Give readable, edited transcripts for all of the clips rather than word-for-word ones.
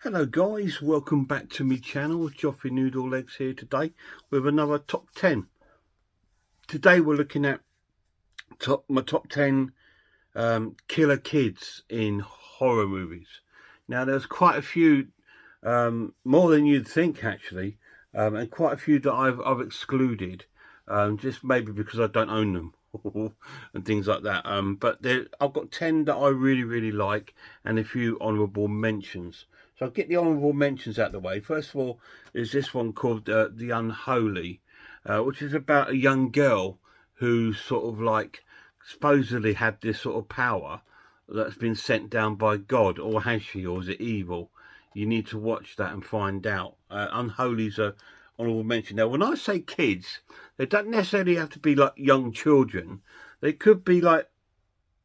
Hello guys, welcome back to my channel. Joffrey Noodle Legs here today with another top 10. Today we're looking at my top 10 killer kids in horror movies. Now there's quite a few, more than you'd think actually, and quite a few that I've excluded, just maybe because I don't own them and things like that. But I've got 10 that I really like and a few honourable mentions. So I'll get the honourable mentions out of the way. First of all, is this one called The Unholy, which is about a young girl who sort of like supposedly had this sort of power that's been sent down by God, or has she, or is it evil? You need to watch that and find out. Unholy's a honourable mention. Now, when I say kids, they don't necessarily have to be like young children. They could be like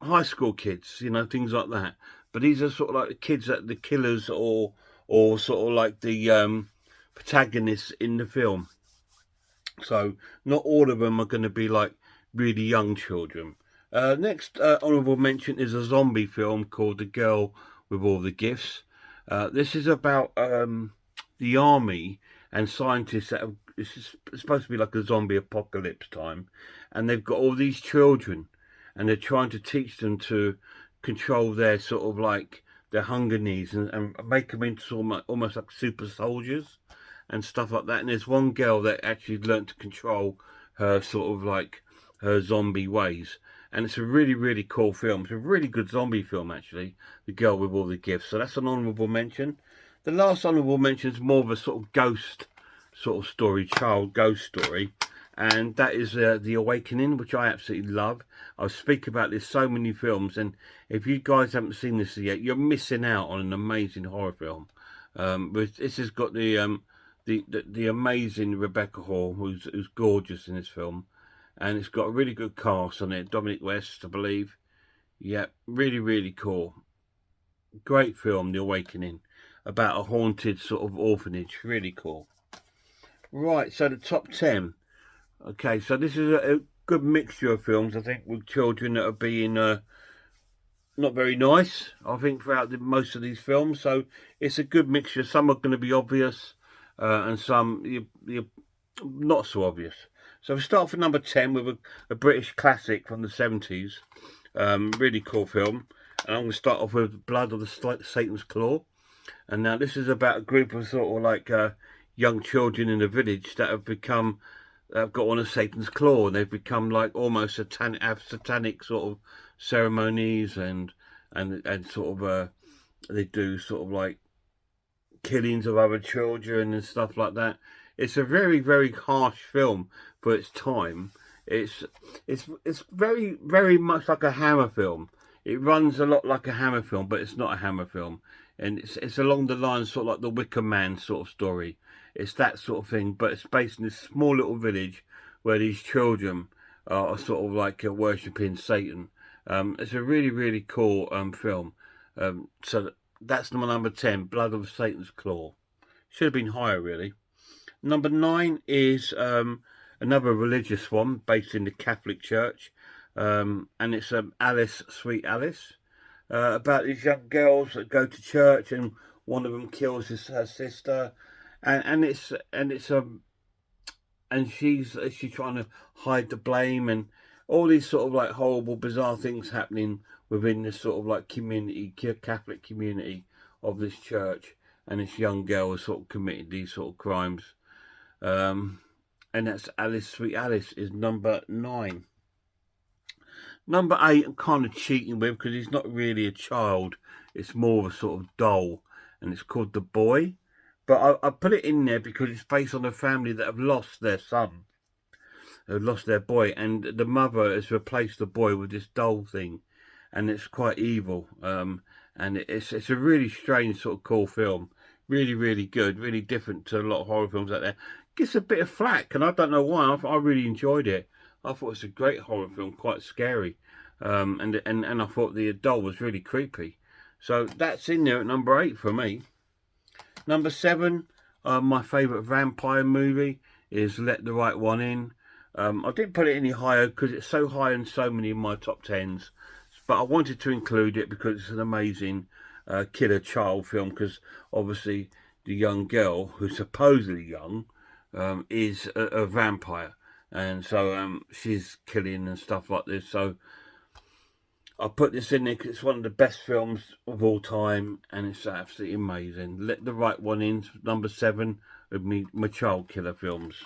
high school kids, you know, things like that. But these are sort of like the kids that the killers or sort of like the protagonists in the film. So not all of them are going to be like really young children. Next honourable mention is a zombie film called The Girl with All the Gifts. This is about the army and scientists that have, this is supposed to be like a zombie apocalypse time, and they've got all these children and they're trying to teach them to control their sort of like their hunger needs and make them into almost like super soldiers and stuff like that. And there's one girl that actually learnt to control her sort of like her zombie ways. And it's a really cool film. It's a really good zombie film, actually. The Girl with All the Gifts. So that's an honourable mention. The last honourable mention is more of a sort of ghost sort of story, child ghost story. And that is The Awakening, which I absolutely love. I speak about this so many films. And if you guys haven't seen this yet, you're missing out on an amazing horror film. This has got the amazing Rebecca Hall, who's gorgeous in this film. And it's got a really good cast on it. Dominic West, I believe. Yeah, really cool. Great film, The Awakening, about a haunted sort of orphanage. Really cool. Right, so the top 10. Okay, so this is a good mixture of films, I think, with children that are being not very nice, I think, throughout most of these films. So it's a good mixture. Some are going to be obvious, and some you're not so obvious. So we start off with number 10 with a British classic from the 70s. Really cool film. And I'm going to start off with Blood of the Satan's Claw. And now this is about a group of sort of like young children in a village that have become, got one of Satan's claw. And they've become like almost satanic sort of ceremonies and sort of, they do sort of like killings of other children and stuff like that. It's a very harsh film for its time. It's very much like a Hammer film. It runs a lot like a Hammer film, but it's not a Hammer film. And it's along the lines sort of like the Wicker Man sort of story. It's that sort of thing, but it's based in this small little village where these children are sort of like worshipping Satan. It's a really cool film. So that's number 10, Blood of Satan's Claw. Should have been higher, really. Number 9 is another religious one based in the Catholic Church, and it's Alice, Sweet Alice, about these young girls that go to church and one of them kills her sister, and she's trying to hide the blame and all these sort of like horrible, bizarre things happening within this sort of like community, Catholic community of this church, and this young girl has sort of committed these sort of crimes. And that's Alice, Sweet Alice is number 9. Number 8, I'm kind of cheating with because he's not really a child. It's more of a sort of doll, and it's called The Boy. But I put it in there because it's based on a family that have lost their son, have lost their boy, and the mother has replaced the boy with this doll thing, and it's quite evil. And it's a really strange sort of cool film. Really good, really different to a lot of horror films out there. Gets a bit of flack, and I don't know why. I really enjoyed it. I thought it was a great horror film, quite scary, and I thought the doll was really creepy. So that's in there at number 8 for me. Number 7, my favourite vampire movie is Let the Right One In. I didn't put it any higher because it's so high in so many of my top 10s, but I wanted to include it because it's an amazing killer child film, because obviously the young girl, who's supposedly young, is a vampire, and so she's killing and stuff like this. So I put this in there because it's one of the best films of all time, and it's absolutely amazing. Let the right one in, number 7 of my child killer films.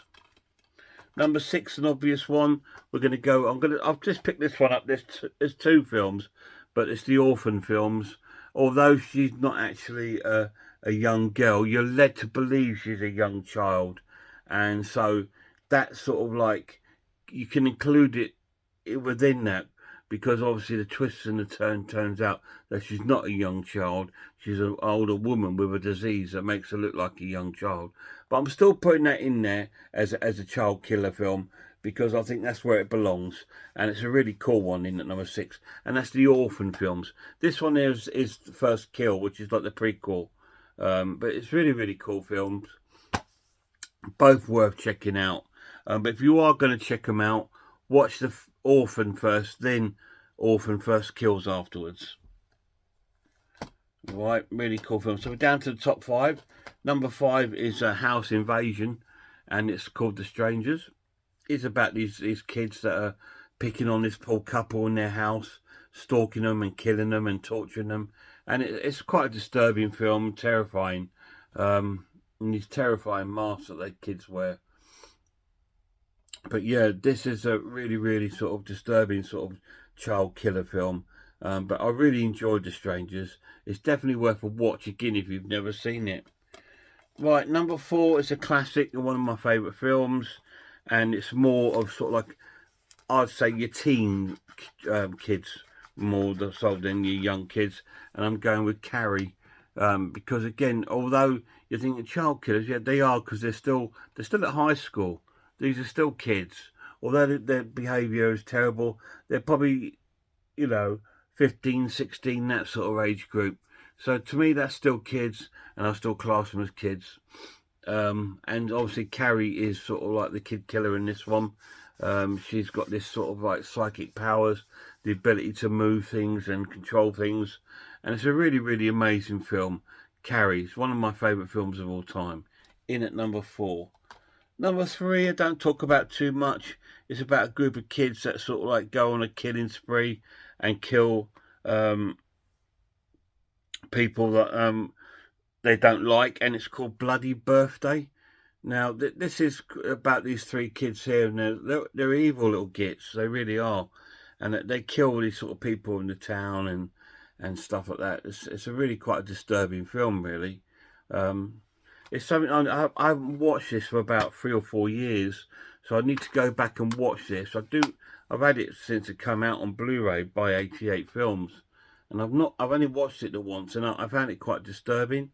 Number 6, an obvious one. We're going to go. I've just picked this one up. There's 2 films, but it's the Orphan films. Although she's not actually a young girl, you're led to believe she's a young child, and so that's sort of like you can include it within that, because obviously the twist and the turns out that she's not a young child. She's an older woman with a disease that makes her look like a young child. But I'm still putting that in there as a child killer film, because I think that's where it belongs. And it's a really cool one in at number 6. And that's the Orphan films. This one is the First Kill, which is like the prequel. But it's really, really cool films. Both worth checking out. But if you are going to check them out, watch the Orphan first, then Orphan First Kills afterwards. Right, really cool film. So we're down to the top 5. Number 5 is a House Invasion, and it's called The Strangers. It's about these kids that are picking on this poor couple in their house, stalking them and killing them and torturing them. And it's quite a disturbing film, terrifying. And these terrifying masks that the kids wear. But yeah, this is a really, really sort of disturbing sort of child killer film. But I really enjoyed The Strangers. It's definitely worth a watch again if you've never seen it. Right, number 4 is a classic and one of my favourite films. And it's more of sort of like, I'd say your teen kids more so than your young kids. And I'm going with Carrie. Because again, although you're thinking child killers, yeah, they are, because they're still at high school. These are still kids. Although their behaviour is terrible, they're probably, 15, 16, that sort of age group. So to me, that's still kids, and I still class them as kids. And obviously Carrie is sort of like the kid killer in this one. She's got this sort of like psychic powers, the ability to move things and control things. And it's a really, really amazing film. Carrie is one of my favourite films of all time. In at number 4. Number 3, I don't talk about too much. It's about a group of kids that sort of like go on a killing spree and kill people that they don't like, and it's called Bloody Birthday. Now, this is about these 3 kids here, and they're evil little gits. They really are, and they kill these sort of people in the town and stuff like that. It's a really quite a disturbing film, really. It's something I haven't watched this for about 3 or 4 years, so I need to go back and watch this. I've had it since it came out on Blu-ray by 88 Films, and I've only watched it the once, and I found it quite disturbing,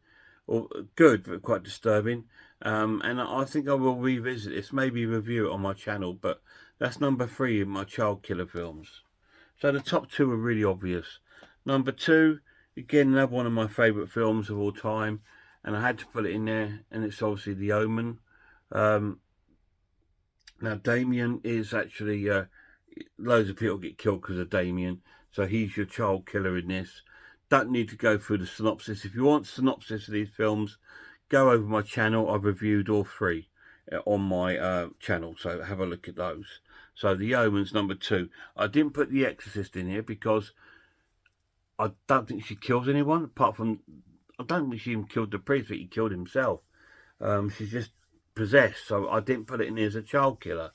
or good, but quite disturbing. And I think I will revisit this, maybe review it on my channel. But that's number 3 in my child killer films. So the top 2 are really obvious. Number 2, again, another one of my favourite films of all time. And I had to put it in there, and it's obviously The Omen. Now, Damien is actually, loads of people get killed because of Damien, so he's your child killer in this. Don't need to go through the synopsis. If you want synopsis of these films, go over my channel. I've reviewed all 3 on my channel, so have a look at those. So The Omen's number 2. I didn't put The Exorcist in here because I don't think she kills anyone, apart from, I don't think she even killed the priest, but he killed himself. She's just possessed, so I didn't put it in here as a child killer.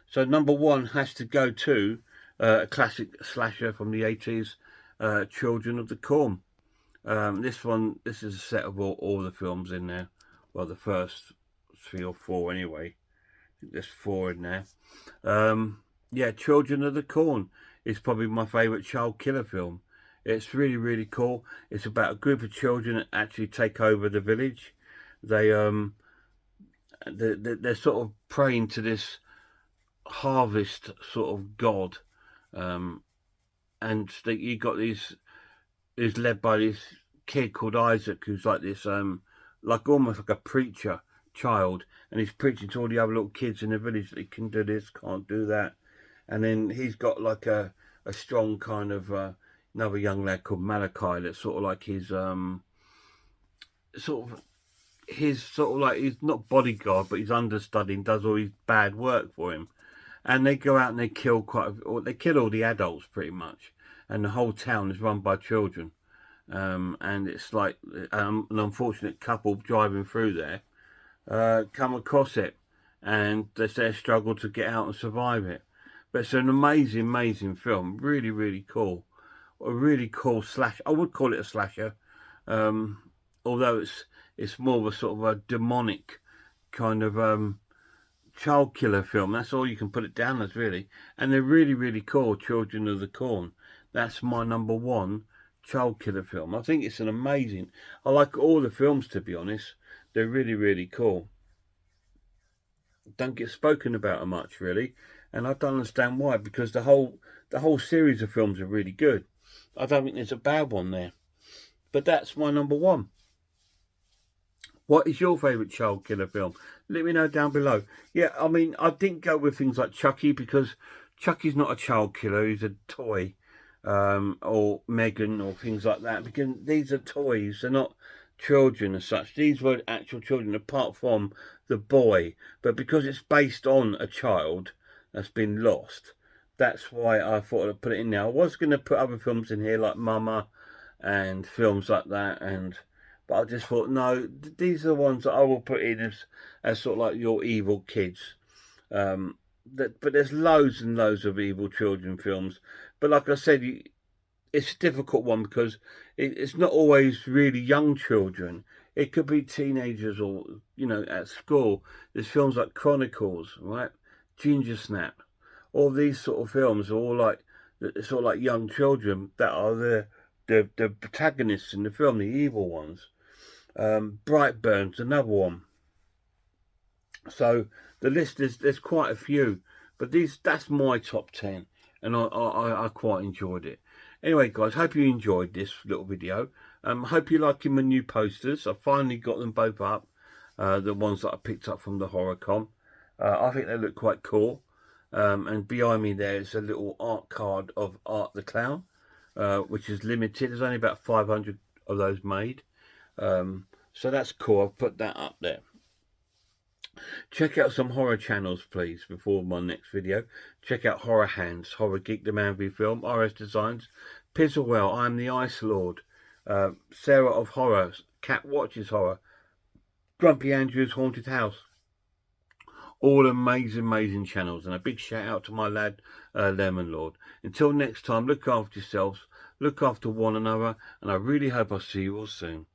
So number 1 has to go to a classic slasher from the 80s, Children of the Corn. This is a set of all the films in there. Well, the first 3 or 4 anyway. I think there's 4 in there. Yeah, Children of the Corn is probably my favourite child killer film. It's really, really cool. It's about a group of children that actually take over the village. They're sort of praying to this harvest sort of god, and you got these is led by this kid called Isaac, who's like this like almost like a preacher child, and he's preaching to all the other little kids in the village that he can do this, can't do that. And then he's got like a strong kind of another young lad called Malachi. That's sort of like his sort of he's not bodyguard, but he's understudy and does all his bad work for him. And they go out and they kill they kill all the adults pretty much, and the whole town is run by children. And it's like an unfortunate couple driving through there come across it, and there's their struggle to get out and survive it. But it's an amazing, amazing film. Really, really cool. A really cool slash. I would call it a slasher, although it's more of a sort of a demonic kind of child killer film. That's all you can put it down as, really. And they're really, really cool. Children of the Corn. That's my #1 child killer film. I think it's an amazing. I like all the films, to be honest. They're really, really cool. Don't get spoken about much, really, and I don't understand why. Because the whole series of films are really good. I don't think there's a bad one there. But that's my #1. What is your favourite child killer film? Let me know down below. Yeah, I mean, I didn't go with things like Chucky, because Chucky's not a child killer. He's a toy. Or Megan, or things like that. Because these are toys. They're not children as such. These were actual children, apart from the boy. But because it's based on a child that's been lost, that's why I thought I'd put it in there. I was going to put other films in here, like Mama and films like that, but I just thought, no, these are the ones that I will put in as sort of like your evil kids. But there's loads and loads of evil children films. But like I said, it's a difficult one, because it's not always really young children. It could be teenagers, or, you know, at school. There's films like Chronicles, right? Ginger Snap. All these sort of films are all like sort of like young children that are the protagonists in the film, the evil ones. Brightburn's another one. So the list there's quite a few, but that's my top 10, and I quite enjoyed it. Anyway, guys, hope you enjoyed this little video. Hope you're liking my new posters. I finally got them both up, the ones that I picked up from the HorrorCon. I think they look quite cool. And behind me there is a little art card of Art the Clown, which is limited. There's only about 500 of those made. So that's cool. I've put that up there. Check out some horror channels, please, before my next video. Check out Horror Hands, Horror Geek, The Man v Film, RS Designs, Pizzlewell, I'm the Ice Lord, Sarah of Horror, Cat Watches Horror, Grumpy Andrew's Haunted House. All amazing, amazing channels. And a big shout out to my lad, Lemon Lord. Until next time, look after yourselves, look after one another, and I really hope I'll see you all soon.